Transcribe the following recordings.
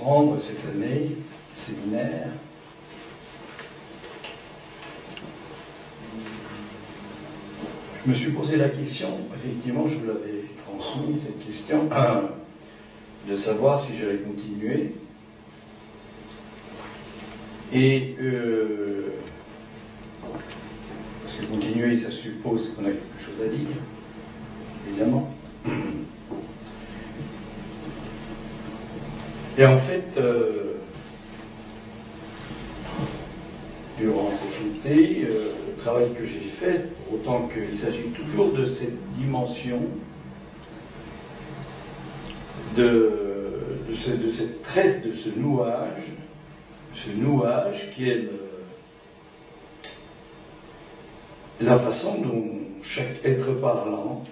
Prendre cette année, séminaire. Je me suis posé la question, effectivement, je vous l'avais transmis, cette question, de savoir si j'allais continuer. Et parce que continuer, ça suppose qu'on a quelque chose à dire, évidemment. Et en fait, durant cette été, le travail que j'ai fait, autant qu'il s'agit toujours de cette dimension, de cette tresse, de ce nouage qui est la façon dont chaque être parlant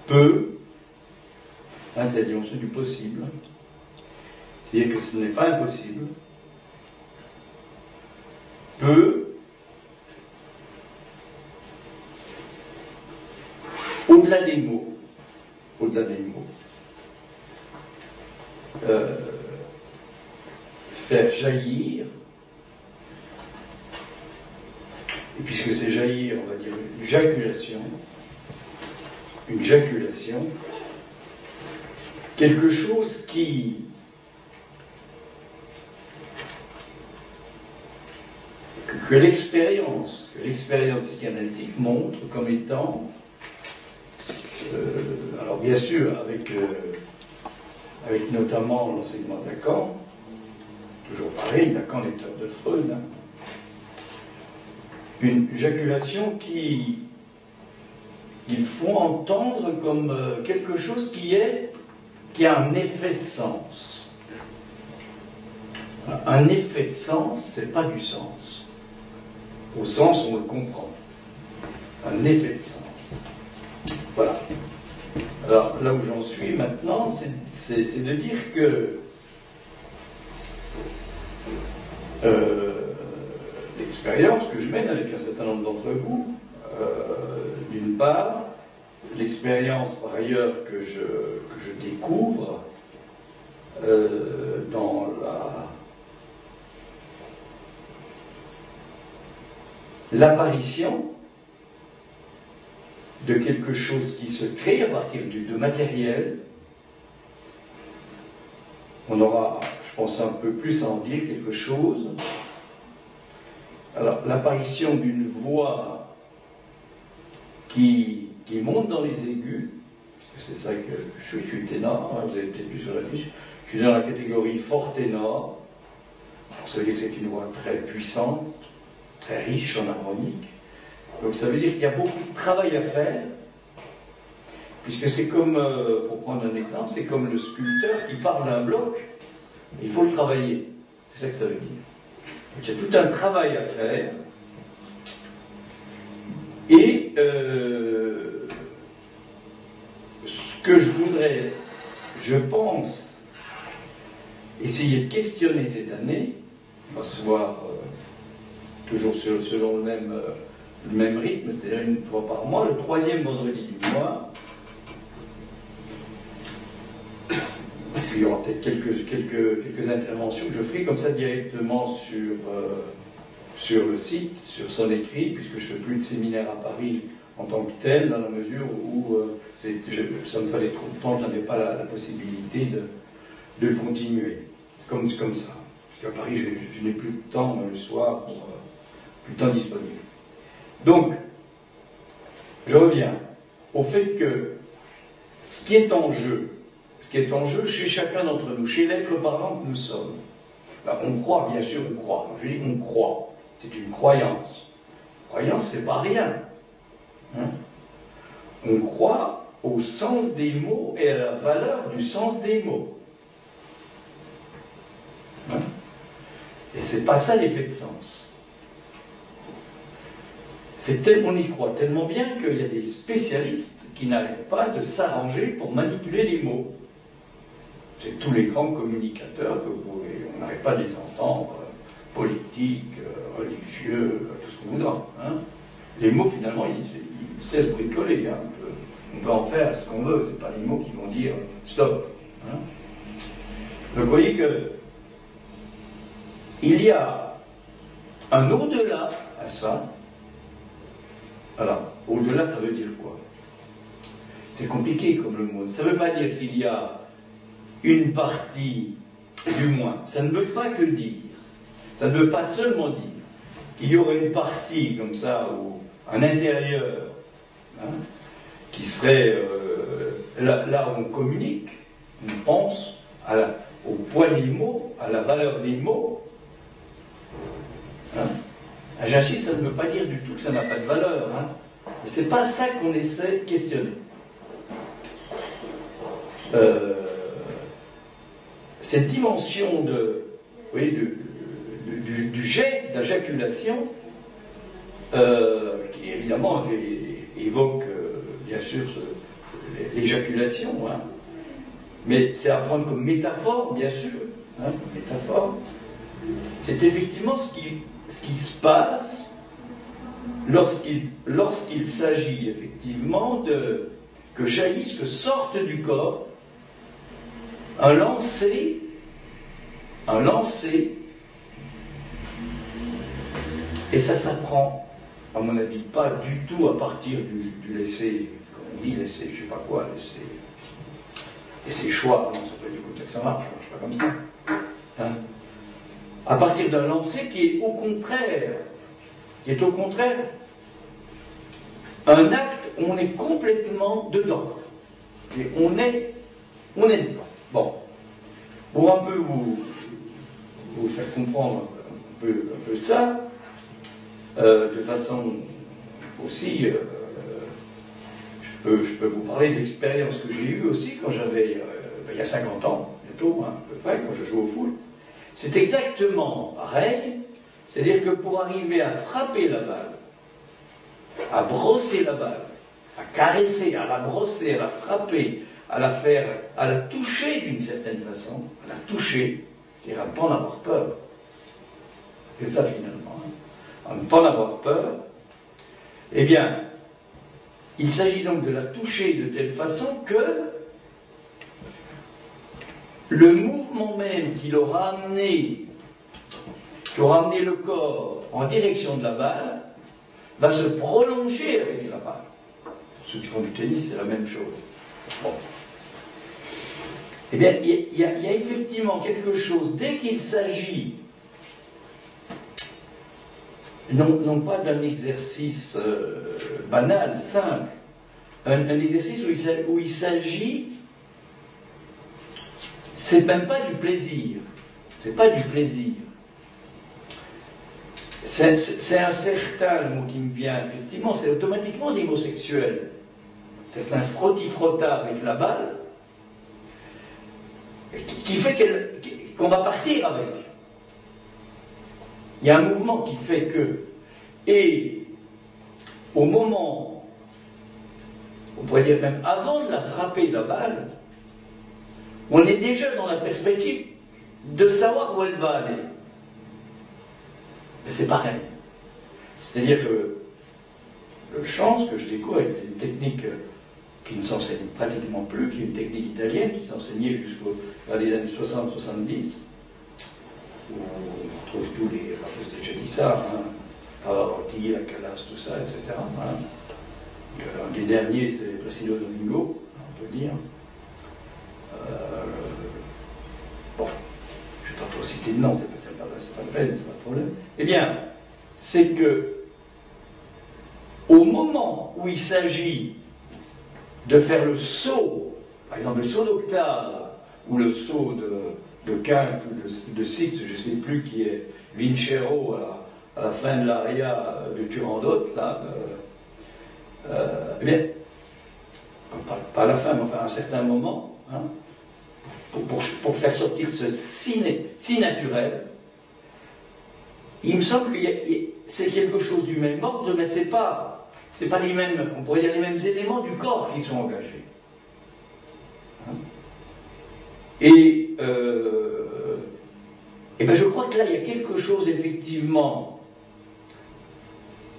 peut, c'est la dimension du possible, c'est-à-dire que ce n'est pas impossible, peut, au-delà des mots, faire jaillir, et puisque c'est jaillir, on va dire une jaculation, quelque chose que l'expérience psychanalytique montre comme étant, alors bien sûr avec notamment l'enseignement de Lacan, toujours pareil, Lacan lecteur de Freud, une jaculation qu'ils font entendre comme quelque chose qui a un effet de sens. Un effet de sens, c'est pas du sens. Au sens, on le comprend. Un effet de sens. Voilà. Alors, là où j'en suis maintenant, c'est de dire que l'expérience que je mène avec un certain nombre d'entre vous, d'une part, l'expérience par ailleurs que je découvre dans l'apparition de quelque chose qui se crée à partir de matériel. On aura, je pense, un peu plus à en dire quelque chose. Alors, l'apparition d'une voix qui monte dans les aigus, parce que c'est ça que je suis ténor, hein, vous avez peut-être vu sur la fiche, je suis dans la catégorie fort ténor. Alors, ça veut dire que c'est une voix très puissante, très riche en harmonique. Donc ça veut dire qu'il y a beaucoup de travail à faire, puisque c'est comme, pour prendre un exemple, c'est comme le sculpteur qui part d'un bloc, il faut le travailler. C'est ça que ça veut dire. Donc il y a tout un travail à faire, et ce que je voudrais, je pense, essayer de questionner cette année, on va se voir toujours selon le même rythme, c'est-à-dire une fois par mois, le troisième vendredi du mois. Et puis il y aura peut-être quelques interventions que je ferai comme ça directement sur le site, sur son écrit, puisque je ne fais plus de séminaire à Paris en tant que tel, dans la mesure où ça me fallait trop de temps, je n'avais pas la possibilité de continuer comme ça. Parce qu'à Paris, je n'ai plus de temps le soir, plus de temps disponible. Donc, je reviens au fait que ce qui est en jeu chez chacun d'entre nous, chez l'être parlant que nous sommes, ben, on croit, bien sûr, on croit. Je dis on croit, c'est une croyance. Croyance, c'est pas rien. Hein? On croit au sens des mots et à la valeur du sens des mots. Hein? Et c'est pas ça l'effet de sens. On y croit tellement bien qu'il y a des spécialistes qui n'arrêtent pas de s'arranger pour manipuler les mots. C'est tous les grands communicateurs que on n'arrête pas de les entendre, politiques, religieux, tout ce qu'on voudra. Hein. Les mots, finalement, ils se laissent bricoler. Hein. On peut en faire ce qu'on veut, c'est pas les mots qui vont dire stop. Hein. Donc vous voyez que il y a un au-delà à ça. Alors, au-delà, ça veut dire quoi? C'est compliqué comme le mot. Ça ne veut pas dire qu'il y a une partie, du moins. Ça ne veut pas que dire. Ça ne veut pas seulement dire qu'il y aurait une partie comme ça, ou un intérieur, hein, qui serait là où on communique, on pense au poids des mots, à la valeur des mots. Hein. J'insiste, ça ne veut pas dire du tout que ça n'a pas de valeur. Hein. Mais c'est pas ça qu'on essaie de questionner. Cette dimension du jet, d'ajaculation, qui évidemment évoque bien sûr l'éjaculation, hein, mais c'est à prendre comme métaphore, bien sûr, hein, comme métaphore. C'est effectivement ce qui se passe lorsqu'il s'agit effectivement que jaillisse, que sorte du corps un lancer, et ça s'apprend, à mon avis, pas du tout à partir du laisser, comme on dit, laisser, je sais pas quoi, laisser choix, non, c'est pas du coup que ça marche pas comme ça. Hein, à partir d'un lancer qui est au contraire, un acte où on est complètement dedans. Et on est dedans. Bon. Pour un peu vous faire comprendre un peu ça, de façon aussi, je peux vous parler de l'expérience que j'ai eue aussi quand j'avais, il y a 50 ans, bientôt, hein, à peu près, quand je jouais au foot. C'est exactement pareil, c'est-à-dire que pour arriver à frapper la balle, à brosser la balle, à caresser, à la brosser, à la frapper, à la toucher d'une certaine façon, à la toucher, c'est-à-dire à ne pas en avoir peur. C'est ça finalement, hein, à ne pas en avoir peur. Eh bien, il s'agit donc de la toucher de telle façon que le mouvement même qui aura amené le corps en direction de la balle va se prolonger avec la balle. Pour ceux qui font du tennis, c'est la même chose. Bon. Eh bien, il y a effectivement quelque chose, dès qu'il s'agit, non pas d'un exercice banal, simple, un exercice où il s'agit, c'est même pas du plaisir, c'est pas du plaisir. C'est un certain, le mot qui me vient, effectivement, c'est automatiquement l'homosexuel. C'est un frotti-frotta avec la balle, qui fait qu'on va partir avec. Il y a un mouvement qui fait que, et au moment, on pourrait dire même avant de la frapper de la balle, on est déjà dans la perspective de savoir où elle va aller. Mais c'est pareil. C'est-à-dire que le chant, ce que je découvre, c'est une technique qui ne s'enseigne pratiquement plus, qui est une technique italienne qui s'enseignait jusqu'aux les années 60-70, où on trouve tous les, je vous ai déjà dit ça, hein, Pavarotti, la Callas, tout ça, etc. Hein. Un des derniers, c'est Placido Domingo, on peut dire. Bon, je vais pas trop citer de nom, c'est pas la peine, c'est pas le problème. Eh bien, c'est que au moment où il s'agit de faire le saut, par exemple le saut d'octave, ou le saut de quinte, ou de sixte, je ne sais plus qui est Vincero à la fin de l'aria de Turandot, là, eh bien, pas à la fin, mais enfin à un certain moment, hein, pour faire sortir ce si naturel, il me semble que c'est quelque chose du même ordre, mais c'est pas les mêmes, on pourrait dire les mêmes éléments du corps qui sont engagés. Hein? Et ben je crois que là, il y a quelque chose effectivement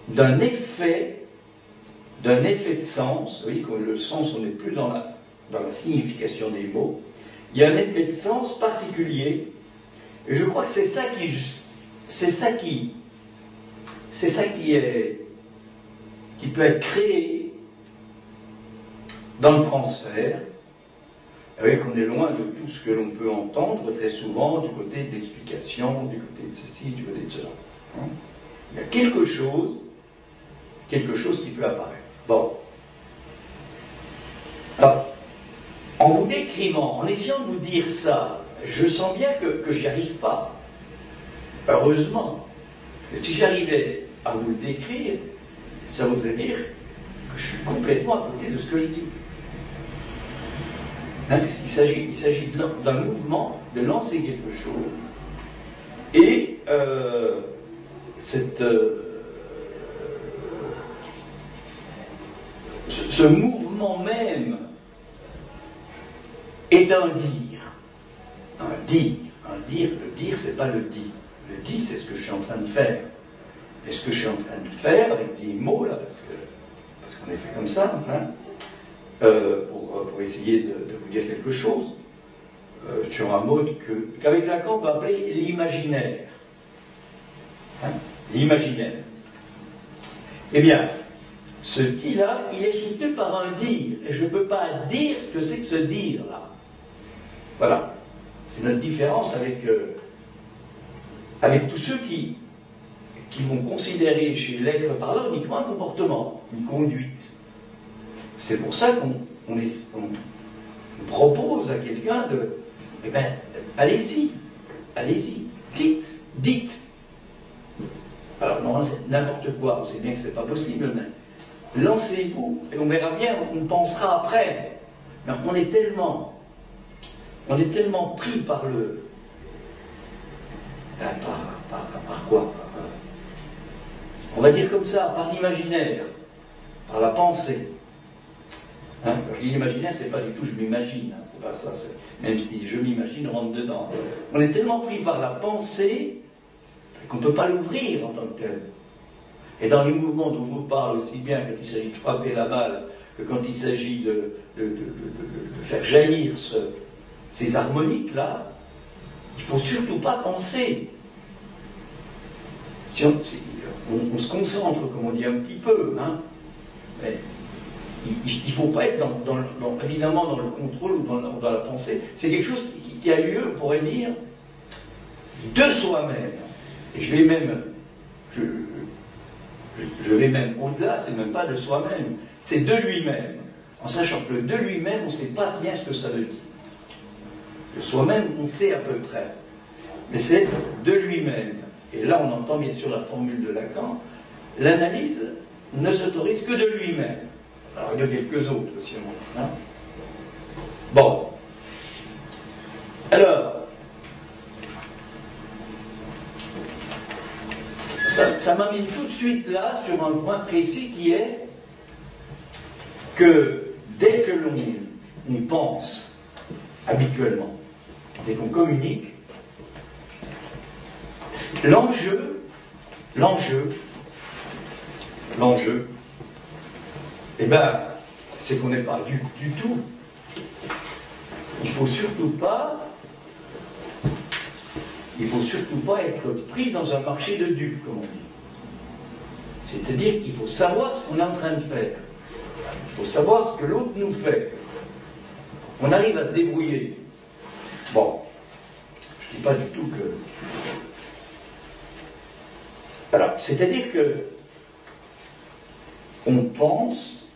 d'un effet de sens. Vous voyez que le sens, on n'est plus dans la signification des mots, il y a un effet de sens particulier, et je crois que c'est ça qui peut être créé dans le transfert. Vous voyez qu'on est loin de tout ce que l'on peut entendre très souvent du côté de l'explication, du côté de ceci, du côté de cela. Il y a quelque chose qui peut apparaître. Bon. Alors, en vous décrivant, en essayant de vous dire ça, je sens bien que j'y arrive pas. Heureusement. Et si j'arrivais à vous le décrire, ça voudrait dire que je suis complètement à côté de ce que je dis. Parce qu'il s'agit d'un mouvement, de lancer quelque chose, et ce mouvement même est un dire. Un dire. Le dire, c'est pas le dit. Le dit, c'est ce que je suis en train de faire. Et ce que je suis en train de faire, avec des mots, là, parce qu'on est fait comme ça, pour essayer de vous dire quelque chose, sur un mode qu'avec Lacan on peut appeler l'imaginaire. L'imaginaire. Eh bien, ce dit-là, il est soutenu par un dire, et je ne peux pas dire ce que c'est que ce dire-là. Voilà. C'est notre différence avec tous ceux qui vont considérer chez l'être parlant uniquement un comportement, une conduite. C'est pour ça qu'on propose à quelqu'un de... Eh bien, allez-y, dites. Alors, non, c'est n'importe quoi, on sait bien que c'est pas possible, mais lancez-vous, et on verra bien, on pensera après. Mais on est tellement pris par le... Par quoi? On va dire comme ça, par l'imaginaire, par la pensée. Quand je dis l'imaginaire, c'est pas du tout je m'imagine, c'est pas ça, même si je m'imagine, rentre dedans. On est tellement pris par la pensée qu'on ne peut pas l'ouvrir en tant que tel. Et dans les mouvements dont je vous parle aussi bien quand il s'agit de frapper la balle que quand il s'agit de faire jaillir ces harmoniques-là, il ne faut surtout pas penser. Si on se concentre, comme on dit un petit peu, mais il ne faut pas être évidemment dans le contrôle ou dans la pensée. C'est quelque chose qui a lieu, on pourrait dire, de soi-même. Et je vais même au-delà, c'est même pas de soi-même, c'est de lui-même. En sachant que le de lui-même, on ne sait pas bien ce que ça veut dire. Le soi-même, on sait à peu près. Mais c'est de lui-même. Et là, on entend bien sûr la formule de Lacan. L'analyse ne s'autorise que de lui-même. Alors, il y a quelques autres aussi. Bon. Alors, ça m'amène tout de suite là sur un point précis qui est que dès que l'on pense habituellement, dès qu'on communique, l'enjeu, eh ben, c'est qu'on n'est pas du tout. Il faut surtout pas être pris dans un marché de dupes, comme on dit. C'est-à-dire qu'il faut savoir ce qu'on est en train de faire. Il faut savoir ce que l'autre nous fait. On arrive à se débrouiller. Bon, je ne dis pas du tout que... Alors, c'est-à-dire que on pense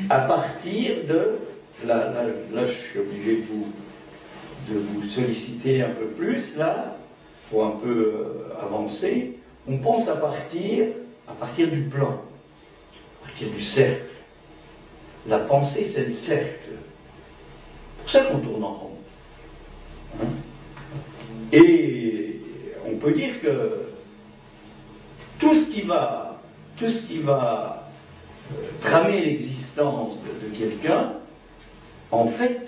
à partir de... Là, je suis obligé de vous solliciter un peu plus, là, pour un peu avancer. On pense à partir du plan, à partir du cercle. La pensée, c'est le cercle. C'est pour ça qu'on tourne en rond. Et on peut dire que tout ce qui va tramer l'existence de quelqu'un, en fait,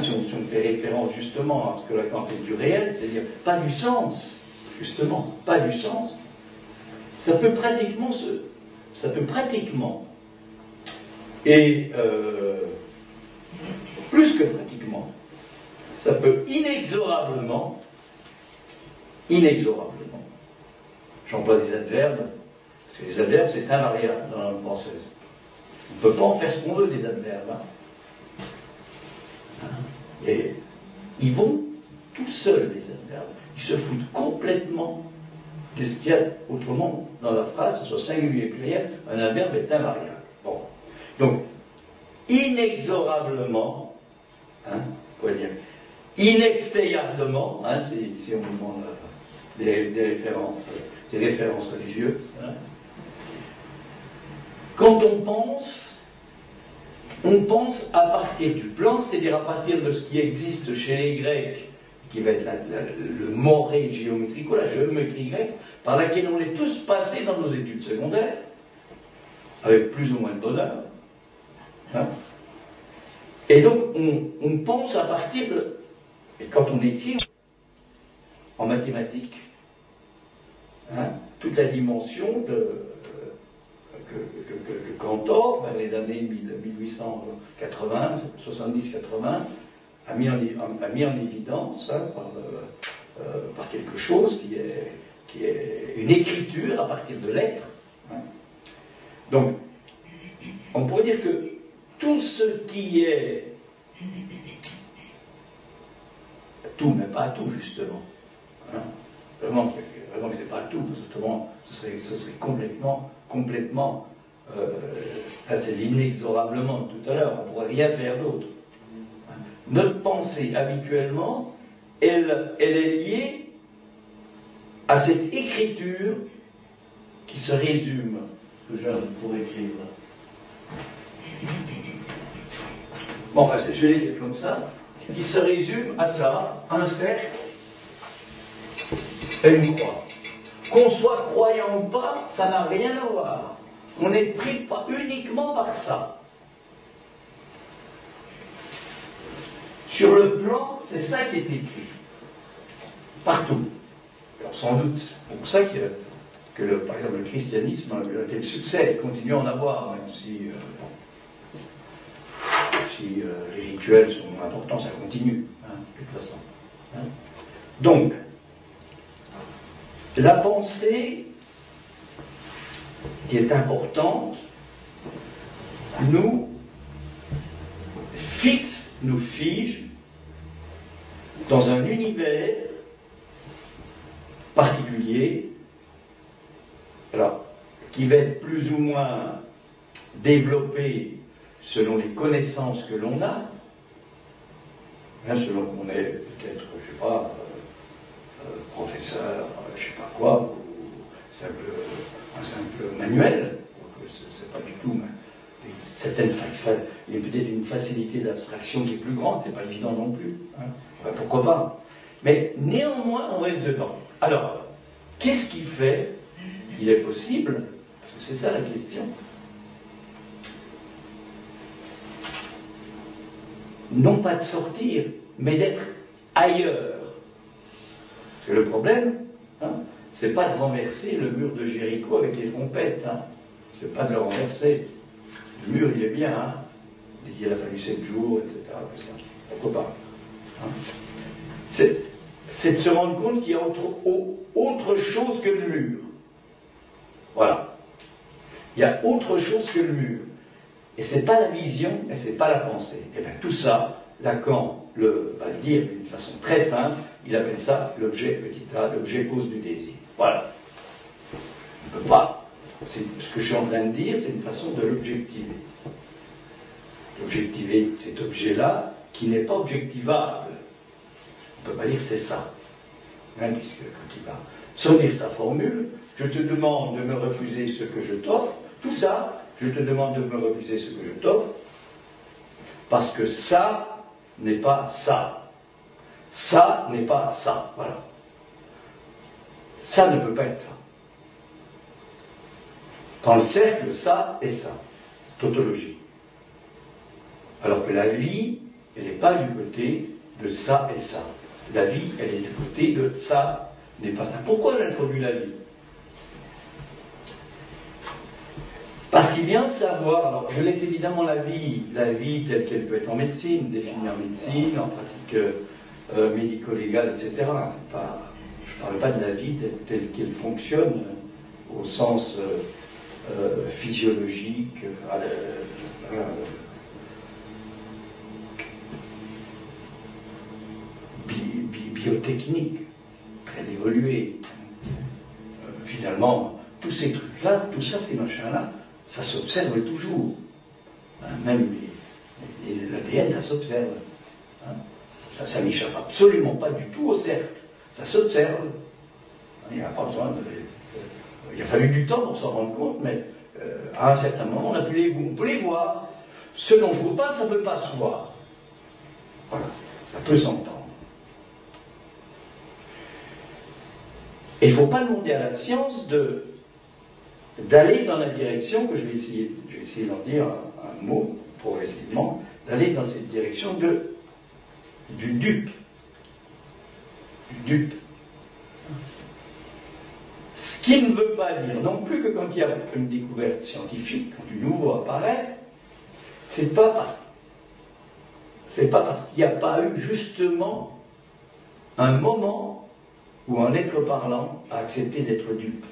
si on fait référence justement à ce que Lacan appelle du réel, c'est-à-dire pas du sens, justement, pas du sens, ça peut pratiquement plus que pratiquement, ça peut inexorablement, j'emploie des adverbes, parce que les adverbes c'est invariable dans la langue française. On ne peut pas en faire ce qu'on veut des adverbes. Et ils vont tout seuls, les adverbes. Ils se foutent complètement de ce qu'il y a autrement dans la phrase, que ce soit singulier ou pluriel, un adverbe est invariable. Bon. Donc, inexorablement, on pourrait dire, inextayablement, si on demande des références religieuses. Quand on pense à partir du plan, c'est-à-dire à partir de ce qui existe chez les Grecs, qui va être le moré géométrique, ou la géométrie grecque, par laquelle on est tous passés dans nos études secondaires, avec plus ou moins de bonheur. Et donc, on pense à partir de... Et quand on écrit en mathématiques, toute la dimension que Cantor, vers les années 1880, 70-80, a mis en évidence par quelque chose qui est une écriture à partir de lettres. Donc, on pourrait dire que tout ce qui est tout, mais pas tout justement. Vraiment que c'est pas tout, justement, ce serait complètement c'est l'inexorablement de tout à l'heure, on ne pourrait rien faire d'autre. Notre pensée, habituellement, elle est liée à cette écriture qui se résume, que j'ai pour écrire. Bon, enfin, je vais l'écrire comme ça, qui se résume à ça, un cercle et une croix. Qu'on soit croyant ou pas, ça n'a rien à voir. On est pris uniquement par ça. Sur le plan, c'est ça qui est écrit. Partout. Alors sans doute, c'est pour ça que par exemple, le christianisme a eu un tel succès et continue à en avoir, même si les rituels sont importants, ça continue, de toute façon. Donc, la pensée qui est importante nous fige dans un univers particulier, alors, qui va être plus ou moins développé selon les connaissances que l'on a, selon qu'on est peut-être, je ne sais pas, professeur, je ne sais pas quoi, ou un simple manuel, c'est pas du tout, mais il y a peut-être une facilité d'abstraction qui est plus grande, c'est pas évident non plus, pourquoi pas, mais néanmoins on reste dedans. Alors, qu'est-ce qui fait qu'il est possible, parce que c'est ça la question, non pas de sortir, mais d'être ailleurs. Parce que le problème, c'est pas de renverser le mur de Jéricho avec les trompettes, c'est pas de le renverser. Le mur, il est bien, il a fallu 7 jours, etc. Pourquoi pas c'est de se rendre compte qu'il y a autre chose que le mur. Voilà. Il y a autre chose que le mur. Et c'est pas la vision, et c'est pas la pensée. Et bien tout ça, Lacan va le dire d'une façon très simple, il appelle ça l'objet petit a, l'objet cause du désir. Voilà. On ne peut pas. Ce que je suis en train de dire, c'est une façon de l'objectiver. L'objectiver cet objet-là, qui n'est pas objectivable. On ne peut pas dire c'est ça. Puisque quand il va sortir sa formule, je te demande de me refuser ce que je t'offre, tout ça, je te demande de me refuser ce que je t'offre, parce que ça n'est pas ça. Ça n'est pas ça. Voilà. Ça ne peut pas être ça. Dans le cercle, ça et ça. Tautologie. Alors que la vie, elle n'est pas du côté de ça et ça. La vie, elle est du côté de ça n'est pas ça. Pourquoi j'introduis la vie? Parce qu'il vient de savoir, alors je laisse évidemment la vie telle qu'elle peut être en médecine, définie en médecine, en pratique médico-légale, etc. Je ne parle pas de la vie telle qu'elle fonctionne au sens physiologique, biotechnique, très évolué. Finalement, tous ces trucs-là, tout ça, ces machins-là, ça s'observe toujours. Hein, même l'ADN, ça s'observe. Hein. Ça n'échappe absolument pas du tout au cercle. Ça s'observe. Il n'y a pas besoin de... Il a fallu du temps pour s'en rendre compte, mais à un certain moment, on peut les voir. Ce dont je vous parle, ça ne peut pas se voir. Voilà, ça peut s'entendre. Et il ne faut pas demander à la science d'aller dans la direction que je vais essayer d'en dire un mot progressivement, d'aller dans cette direction du dupe. Du dupe. Ce qui ne veut pas dire non plus que quand il y a une découverte scientifique, quand du nouveau apparaît, c'est pas parce qu'il n'y a pas eu justement un moment où un être parlant a accepté d'être dupe.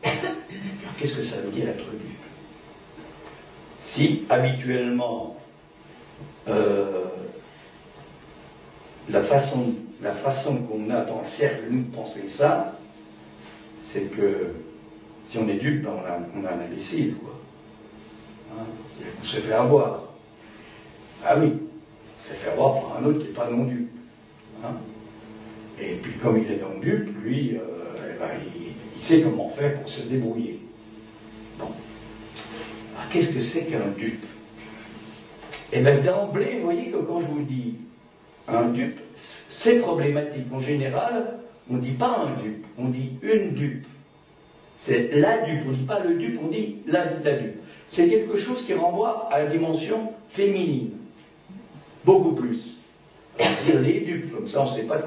Alors, qu'est-ce que ça veut dire être dupe? Si habituellement la façon qu'on a dans le cercle nous de penser ça, c'est que si on est dupe, ben on a un imbécile, quoi. Hein, on se fait avoir. Ah oui, on se fait avoir par un autre qui n'est pas non dupe. Hein. Et puis comme il est non dupe, lui, il sait comment faire pour se débrouiller. Bon. Alors qu'est-ce que c'est qu'un dupe? Eh bien d'emblée, vous voyez que quand je vous dis un dupe, c'est problématique. En général, on ne dit pas un dupe, on dit une dupe. C'est la dupe, on ne dit pas le dupe, on dit la dupe. C'est quelque chose qui renvoie à la dimension féminine. Beaucoup plus. On va dire les dupes, comme ça on ne sait pas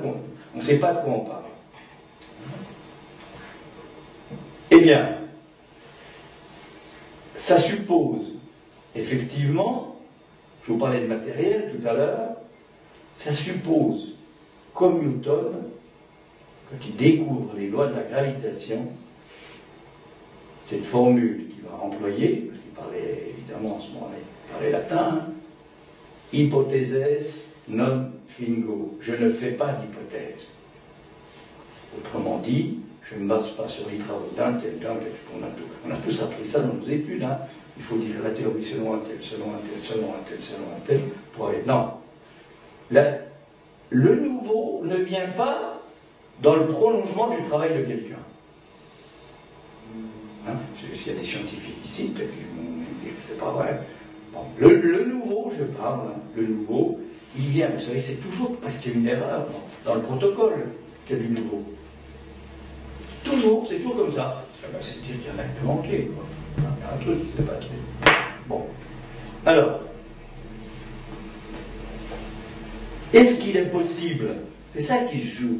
de quoi on parle. Eh bien, ça suppose, effectivement, je vous parlais de matériel tout à l'heure, ça suppose, comme Newton, quand il découvre les lois de la gravitation, cette formule qu'il va employer, parce qu'il parlait évidemment en ce moment, il parlait latin, hypotheses non fingo, je ne fais pas d'hypothèse. Autrement dit, je ne me base pas sur les travaux d'un tel, on a tous appris ça dans nos études, hein. Il faut dire la théorie selon un tel, selon un tel, selon un tel, selon un tel, pour aller... Non. Le nouveau ne vient pas dans le prolongement du travail de quelqu'un. Hein? S'il y a des scientifiques ici, peut-être qu'ils vont dire que c'est pas vrai. Bon. Le nouveau, je parle, hein, le nouveau, il vient, vous savez, c'est toujours parce qu'il y a une erreur dans le protocole qu'il y a du nouveau. Toujours, c'est toujours comme ça. C'est dire qu'il y a un acte manqué, quoi. Il y a un truc qui s'est passé. Bon. Alors, est-ce qu'il est possible, c'est ça qui se joue,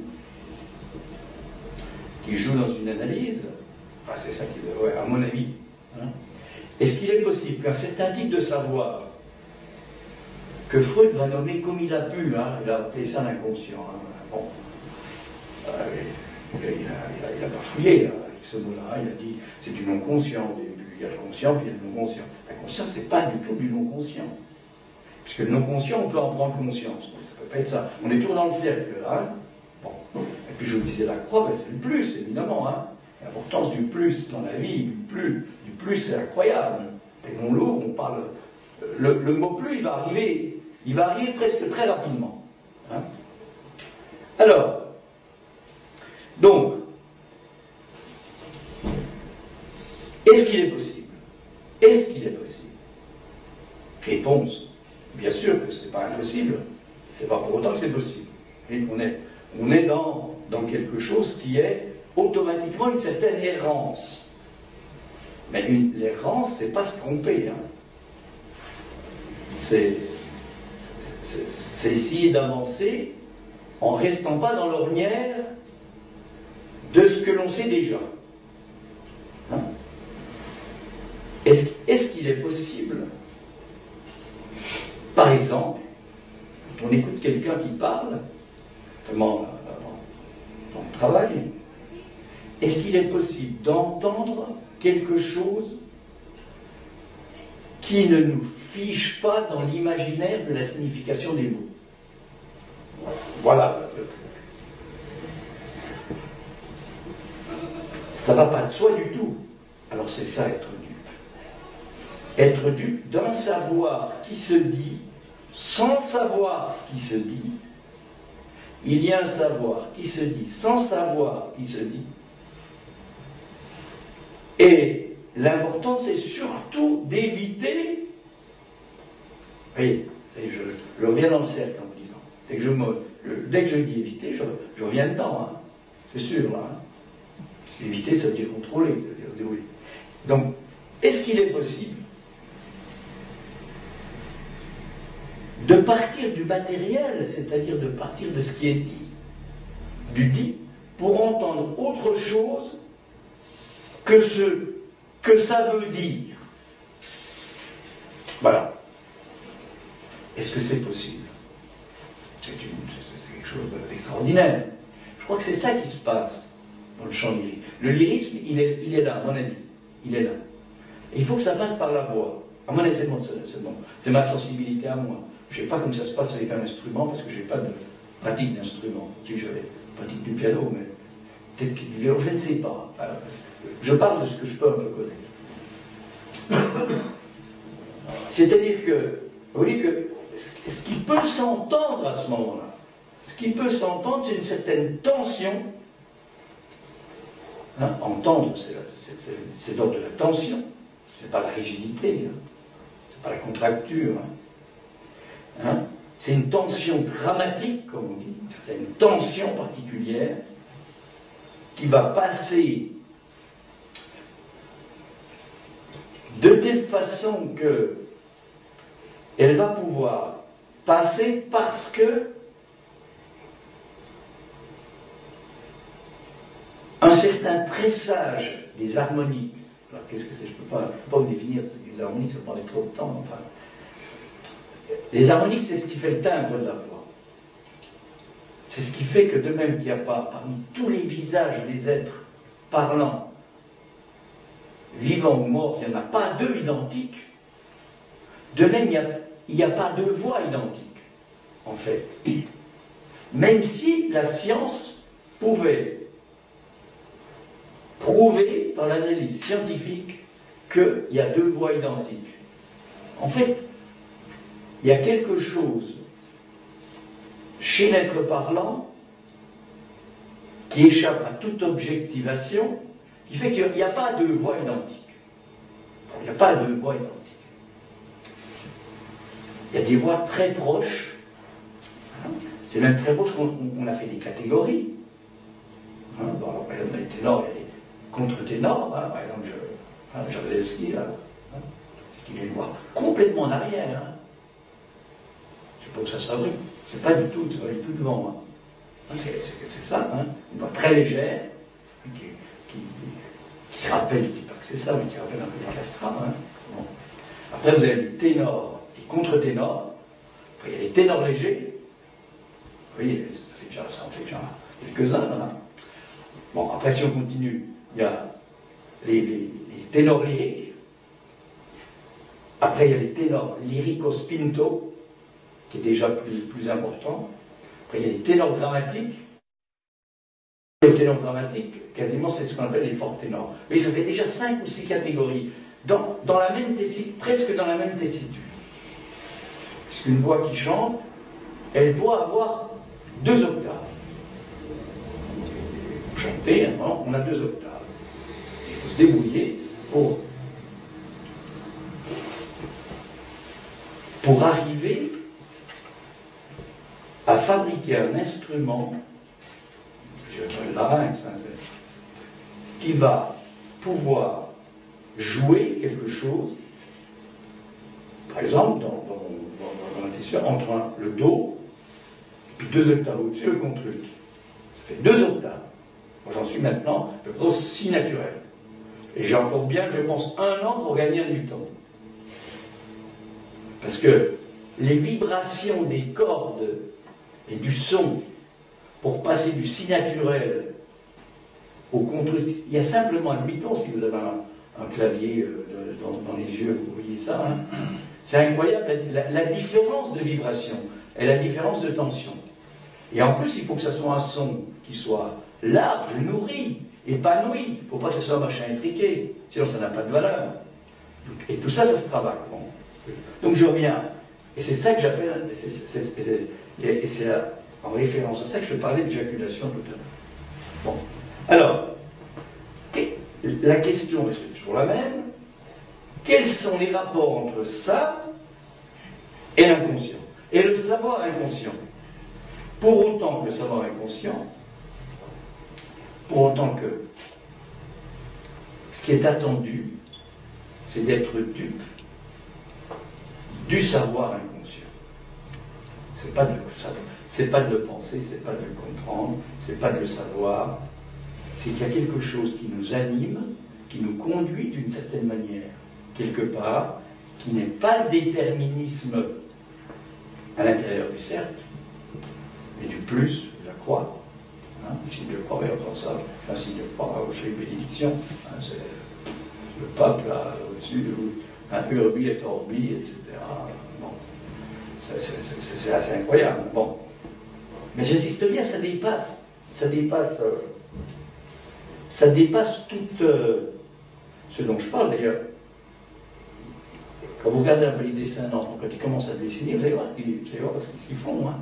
dans une analyse, enfin c'est ça qui, ouais, à mon avis, hein, est-ce qu'il est possible qu'un certain type de savoir que Freud va nommer comme il a pu, hein, il a appelé ça l'inconscient, hein, bon, il a pas fouillé avec ce mot-là, il a dit c'est du non-conscient au début, il y a le conscient puis il y a le non-conscient. L'inconscient c'est pas du tout du non-conscient, puisque le non-conscient on peut en prendre conscience, ça peut pas être ça, on est toujours dans le cercle là, hein. Bon. Et puis je vous disais la croix, ben, c'est le plus évidemment, hein. L'importance du plus dans la vie, du plus c'est incroyable. Dès qu'on l'ouvre, on parle, le mot plus il va arriver presque très rapidement, hein. Alors, donc, est-ce qu'il est possible? Est-ce qu'il est possible? Réponse, bien sûr que ce n'est pas impossible, c'est pas pour autant que c'est possible. Et on est dans quelque chose qui est automatiquement une certaine errance. Mais l'errance, c'est pas se tromper, hein. C'est essayer d'avancer en restant pas dans l'ornière de ce que l'on sait déjà. Hein? Est-ce possible, par exemple, quand on écoute quelqu'un qui parle, notamment dans le travail, est-ce qu'il est possible d'entendre quelque chose qui ne nous fige pas dans l'imaginaire de la signification des mots? Voilà. Ça ne va pas de soi du tout. Alors c'est ça être dupe. Être dupe d'un savoir qui se dit, sans savoir ce qui se dit. Il y a un savoir qui se dit sans savoir ce qui se dit. Et l'important, c'est surtout d'éviter. Voyez, je reviens dans le cercle en vous disant. Dès que je dis éviter, je reviens dedans. Hein. C'est sûr, là. Hein. Parce qu'éviter, ça veut dire contrôler, ça veut dire dérouler. Donc, est-ce qu'il est possible de partir du matériel, c'est-à-dire de partir de ce qui est dit, du dit, pour entendre autre chose que ce que ça veut dire? Voilà. Est-ce que c'est possible? C'est quelque chose d'extraordinaire. Je crois que c'est ça qui se passe dans le champ lyrique. Le lyrisme, il est là, à mon avis. Il est là. Et il faut que ça passe par la voix. À mon avis, c'est bon. C'est ma sensibilité à moi. Je ne sais pas comment ça se passe avec un instrument, parce que je n'ai pas de pratique d'instrument. Si je pratique du piano, mais peut-être du violon, je ne sais pas. Enfin, je parle de ce que je peux un peu connaître. C'est-à-dire que, vous voyez que ce qui peut s'entendre à ce moment-là, ce qui peut s'entendre, c'est une certaine tension. Hein, entendre, c'est l'ordre de la tension, c'est pas la rigidité, hein, c'est pas la contracture. Hein, c'est une tension dramatique, comme on dit, une certaine tension particulière qui va passer de telle façon que elle va pouvoir passer parce que un certain tressage des harmoniques. Alors qu'est-ce que c'est? Je ne peux pas vous définir les harmoniques, ça prendrait trop de temps. Enfin, les harmoniques, c'est ce qui fait le timbre de la voix. C'est ce qui fait que de même qu'il n'y a pas, parmi tous les visages des êtres parlants, vivants ou morts, il n'y en a pas deux identiques. De même, il n'y a pas deux voix identiques, en fait. Même si la science pouvait prouver par l'analyse scientifique qu'il y a deux voix identiques. En fait, il y a quelque chose chez l'être parlant qui échappe à toute objectivation, qui fait qu'il n'y a pas deux voix identiques. Il n'y a pas deux voix identiques. Il y a des voix très proches. C'est même très proche qu'on a fait des catégories. Bon, par exemple, les ténors, il y a des contre-ténors. Par exemple, Jaruzelski, il est une voix complètement en arrière. C'est pas où ça se fabrique. C'est pas du tout devant. C'est ça, une voix très légère, qui rappelle, je ne dis pas que c'est ça, mais qui rappelle un peu les castrats. Bon. Après, vous avez les ténors, les contre-ténors. Après, il y a les ténors légers. Vous voyez, ça en fait déjà quelques-uns. Bon, après, si on continue, il y a les ténors lyriques. Après, il y a les ténors lyrico-spinto, qui est déjà plus important. Après, il y a les ténors dramatiques. Les ténors dramatiques, quasiment, c'est ce qu'on appelle les forts ténors. Mais ça fait déjà 5 ou 6 catégories, dans la même tessiture, presque dans la même tessiture. Puisqu'une voix qui chante, elle doit avoir 2 octaves. Pour chanter, on a 2 octaves. Il faut se débrouiller pour arriver à fabriquer un instrument, je dirais le larynx, qui va pouvoir jouer quelque chose, par exemple, dans la tessiture, entre le Do, et puis 2 octaves au-dessus, le contre-ut. Ça fait 2 octaves. Moi, j'en suis maintenant à peu près aussi naturel. Et j'ai encore bien, je pense, 1 an pour gagner du temps. Parce que les vibrations des cordes et du son, pour passer du si naturel au contre... Il y a simplement un demi-ton, si vous avez un clavier dans les yeux, vous voyez ça, hein. C'est incroyable, la différence de vibration et la différence de tension. Et en plus, il faut que ça soit un son qui soit large, nourri, épanoui. Il ne faut pas que ce soit un machin intriqué, sinon ça n'a pas de valeur. Et tout ça, ça se travaille. Bon. Donc je reviens, et c'est ça que j'appelle, et c'est en référence à ça que je parlais d'éjaculation tout à l'heure. Bon. Alors, la question est toujours la même. Quels sont les rapports entre ça et l'inconscient? Et le savoir inconscient. Pour autant que le savoir inconscient, pour autant que ce qui est attendu, c'est d'être dupe du savoir inconscient. C'est pas de le penser, c'est pas de le comprendre, c'est pas de le savoir. C'est qu'il y a quelque chose qui nous anime, qui nous conduit d'une certaine manière, quelque part, qui n'est pas le déterminisme à l'intérieur du cercle, mais du plus, de la croix. Hein, le signe de croix, et encore ça, un signe de croix, je fais une bénédiction, hein, c'est le pape là au-dessus, un urbi et orbi, etc. Bon, c'est assez incroyable. Bon, mais j'insiste bien, ça dépasse tout ce dont je parle d'ailleurs. Quand vous regardez un peu les dessins d'enfants, quand ils commencent à dessiner, vous allez voir ce qu'ils font. Hein.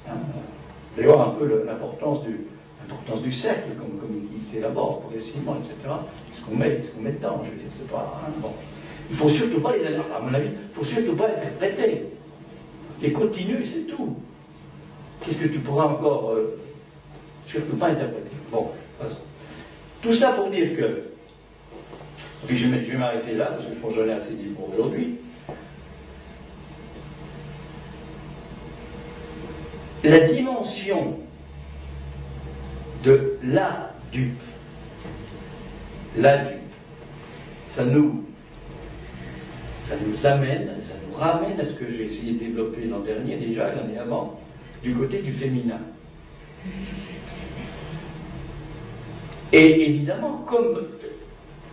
Vous allez voir un peu l'importance du cercle, comme il s'élabore progressivement, etc. Ce qu'on met dedans, je veux dire, c'est pas. Hein, bon. Il ne faut surtout pas les à mon avis, il ne faut surtout pas interpréter. Et continue, c'est tout. Qu'est-ce que tu pourras encore surtout pas interpréter? Bon, tout ça pour dire que. Puis je vais m'arrêter là, parce que je pense que j'en ai assez dit pour aujourd'hui. La dimension de la dupe, ça nous amène, ça nous ramène à ce que j'ai essayé de développer l'an dernier déjà, l'année avant, du côté du féminin. Et évidemment, comme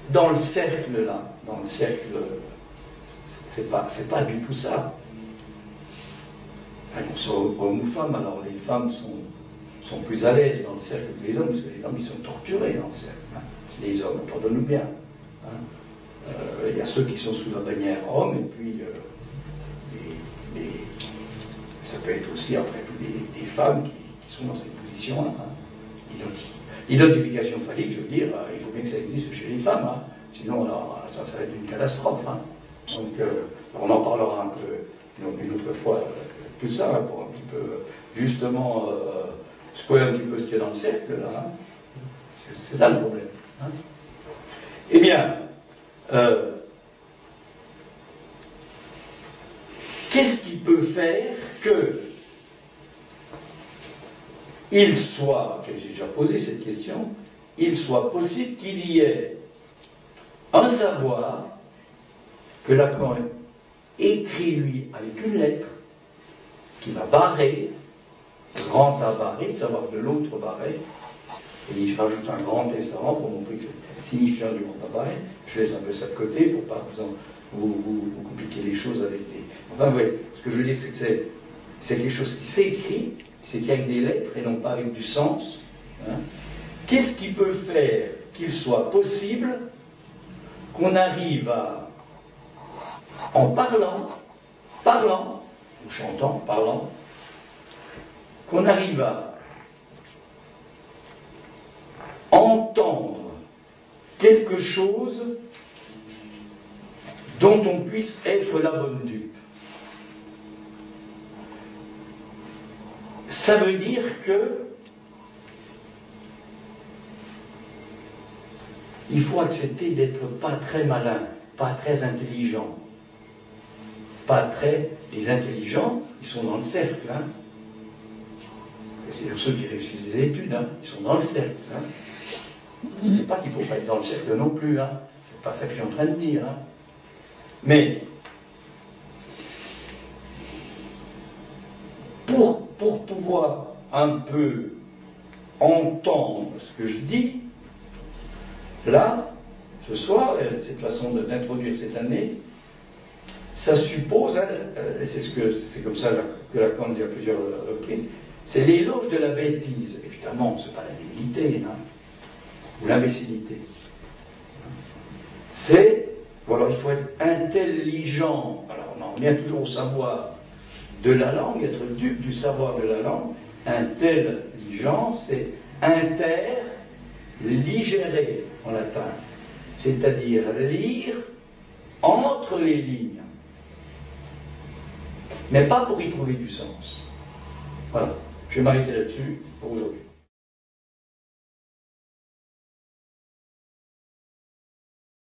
dans le cercle là, c'est pas du tout ça. Qu'on soit homme ou femme, alors les femmes sont plus à l'aise dans le cercle que les hommes, parce que les hommes ils sont torturés dans le cercle. Hein. Les hommes, pardonne-nous bien. Hein. Il y a ceux qui sont sous la bannière homme, et puis ça peut être aussi après tout des femmes qui sont dans cette position-là. Hein. L'identification phallique, je veux dire, il faut bien que ça existe chez les femmes, hein. Sinon alors, ça va être une catastrophe. Hein. Donc on en parlera un peu une autre fois, tout ça, hein, pour un petit peu justement square un petit peu ce qu'il y a dans le cercle, là. Hein. C'est ça le problème. Hein. Eh bien, qu'est-ce qui peut faire que il soit, j'ai déjà posé cette question, il soit possible qu'il y ait un savoir que Lacan écrit lui avec une lettre qui va barrer, grand A barré, le savoir de l'autre barré, et je rajoute un grand testament pour montrer que c'est signifiant du grand A barré. Je laisse un peu ça de côté pour pas vous compliquer les choses avec des. Enfin, oui, ce que je veux dire, c'est que c'est quelque chose qui s'écrit, c'est qu'il y a avec des lettres et non pas avec du sens. Hein. Qu'est-ce qui peut faire qu'il soit possible qu'on arrive à, en parlant, ou chantant, parlant, qu'on arrive à entendre quelque chose dont on puisse être la bonne dupe. Ça veut dire que il faut accepter d'être pas très malin, pas très intelligent. Les intelligents, ils sont dans le cercle. Hein. C'est ceux qui réussissent les études, hein. Ils sont dans le cercle. Hein. C'est pas qu'il ne faut pas être dans le cercle non plus. Hein. C'est pas ça que je suis en train de dire. Hein. Mais pour pouvoir un peu entendre ce que je dis, là, ce soir, cette façon d'introduire cette année, ça suppose, et c'est comme ça que Lacan dit à plusieurs reprises, c'est l'éloge de la bêtise. Évidemment, ce n'est pas la débilité, ou l'imbécilité. C'est, ou alors il faut être intelligent. Alors on en revient toujours au savoir de la langue, être dupe du savoir de la langue. Intelligent, c'est interligere en latin, c'est-à-dire lire entre les lignes, mais pas pour y trouver du sens. Voilà, je vais m'arrêter là-dessus pour aujourd'hui.